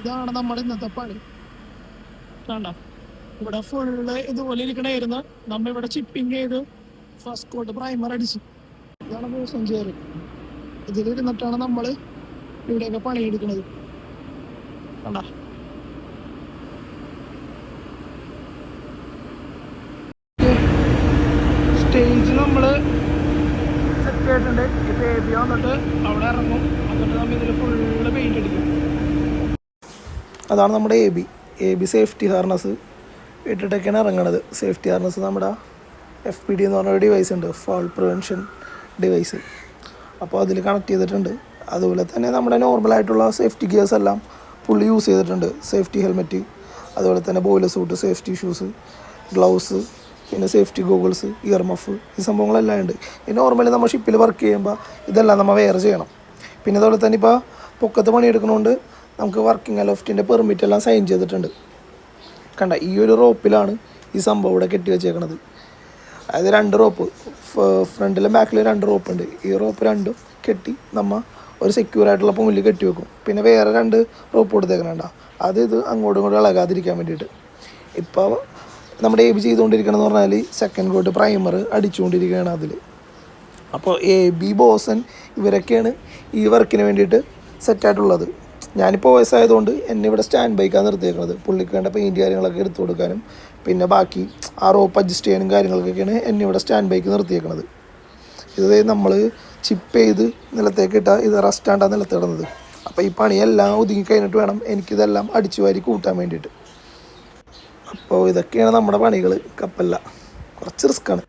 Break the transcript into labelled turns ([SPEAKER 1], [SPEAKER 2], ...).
[SPEAKER 1] ഇതാണ് നമ്മുടെ ഇന്നത്തെ പണി. കണ്ട, ഇവിടെ ഫുള്ള് ഇതുപോലെ ഇരിക്കണായിരുന്നു. നമ്മ ഇവിടെ ചിപ്പിങ് ചെയ്ത് ഫസ്റ്റ് കോട്ട് പ്രൈമർ അടിച്ചു. ഇതാണ് മൂസം ചേറ്. ഇതിലിരുന്നിട്ടാണ് നമ്മള് ഇവിടെയൊക്കെ പണിയെടുക്കുന്നത്. കണ്ട, സ്റ്റേജ് നമ്മള് സെറ്റ് ആയിട്ടുണ്ട്. ഇപ്പൊ എബി വന്നിട്ട് അവിടെ ഇറങ്ങും. എന്നിട്ട് നമ്മൾ ഇതിൽ ഫുള്ള് പെയിന്റ് അടിക്കും. അതാണ് നമ്മുടെ എ ബി സേഫ്റ്റി ഹാർനസ് ഇട്ടിട്ടൊക്കെയാണ് ഇറങ്ങണത്. സേഫ്റ്റി ഹാർനസ് നമ്മുടെ FPD എന്ന് പറഞ്ഞൊരു ഡിവൈസ് ഉണ്ട്, ഫാൾ പ്രിവെൻഷൻ ഡിവൈസ്. അപ്പോൾ അതിൽ കണക്ട് ചെയ്തിട്ടുണ്ട്. അതുപോലെ തന്നെ നമ്മുടെ നോർമലായിട്ടുള്ള സേഫ്റ്റി ഗിയേഴ്സ് എല്ലാം പുള്ളി യൂസ് ചെയ്തിട്ടുണ്ട്. സേഫ്റ്റി ഹെൽമെറ്റ്, അതുപോലെ തന്നെ boiler suit, safety shoes, gloves, പിന്നെ സേഫ്റ്റി ഗോഗിൾസ്, ഇയർ മഫ്, ഈ സംഭവങ്ങളെല്ലാം ഉണ്ട്. ഈ നോർമലി നമ്മൾ ഷിപ്പിൽ വർക്ക് ചെയ്യുമ്പോൾ ഇതെല്ലാം നമ്മൾ വെയർ ചെയ്യണം. പിന്നെ അതുപോലെ തന്നെ ഇപ്പോൾ പൊക്കത്ത് പണിയെടുക്കുന്നതുകൊണ്ട് നമുക്ക് വർക്കിംഗ് അലോഫ്റ്റിൻ്റെ പെർമിറ്റ് എല്ലാം സൈൻ ചെയ്തിട്ടുണ്ട്. കണ്ട, ഈ ഒരു റോപ്പിലാണ് ഈ സംഭവം ഇവിടെ കെട്ടി വെച്ചേക്കണത്. അതായത് 2 റോപ്പ്, ഫ്രണ്ടിലും ബാക്കിലും 2 റോപ്പ് ഉണ്ട്. ഈ റോപ്പ് രണ്ടും കെട്ടി നമ്മൾ ഒരു സെക്യൂർ ആയിട്ടുള്ള പുല്ല് കെട്ടി വെക്കും. പിന്നെ വേറെ 2 റോപ്പ് കൊടുത്തേക്കണണ്ട, ഇത് അങ്ങോട്ടും ഇങ്ങോട്ടും ഇളകാതിരിക്കാൻ വേണ്ടിയിട്ട്. ഇപ്പോൾ നമ്മുടെ എബി ചെയ്തുകൊണ്ടിരിക്കണമെന്ന് പറഞ്ഞാൽ സെക്കൻഡ് കോട്ട് പ്രൈമർ അടിച്ചുകൊണ്ടിരിക്കുകയാണ് അതിൽ. അപ്പോൾ എബി, ബോസൻ ഇവരൊക്കെയാണ് ഈ വർക്കിന് വേണ്ടിയിട്ട് സെറ്റായിട്ടുള്ളത്. ഞാനിപ്പോൾ വയസ്സായതുകൊണ്ട് എന്നെ ഇവിടെ സ്റ്റാൻഡ് ബൈക്കാണ് നിർത്തിയേക്കുന്നത്. പുള്ളിക്ക് വേണ്ട പെയിൻറ്റ് കാര്യങ്ങളൊക്കെ എടുത്തു കൊടുക്കാനും പിന്നെ ബാക്കി ആ റോപ്പ് അഡ്ജസ്റ്റ് ചെയ്യാനും കാര്യങ്ങൾക്കൊക്കെയാണ് എന്നെ ഇവിടെ സ്റ്റാൻഡ് ബൈക്ക് നിർത്തിയേക്കുന്നത്. ഇത് നമ്മൾ ചിപ്പ് ചെയ്ത് നിലത്തേക്ക് ഇട്ടാൽ ഇത് റെസ്റ്റാണ്ടാണ് നിലത്തിടുന്നത്. അപ്പോൾ ഈ പണിയെല്ലാം ഒതുങ്ങി കഴിഞ്ഞിട്ട് വേണം എനിക്കിതെല്ലാം അടിച്ചു വാരി കൂട്ടാൻ വേണ്ടിയിട്ട്. അപ്പോൾ ഇതൊക്കെയാണ് നമ്മുടെ പണികൾ. കപ്പല്ല കുറച്ച് റിസ്ക്കാണ്.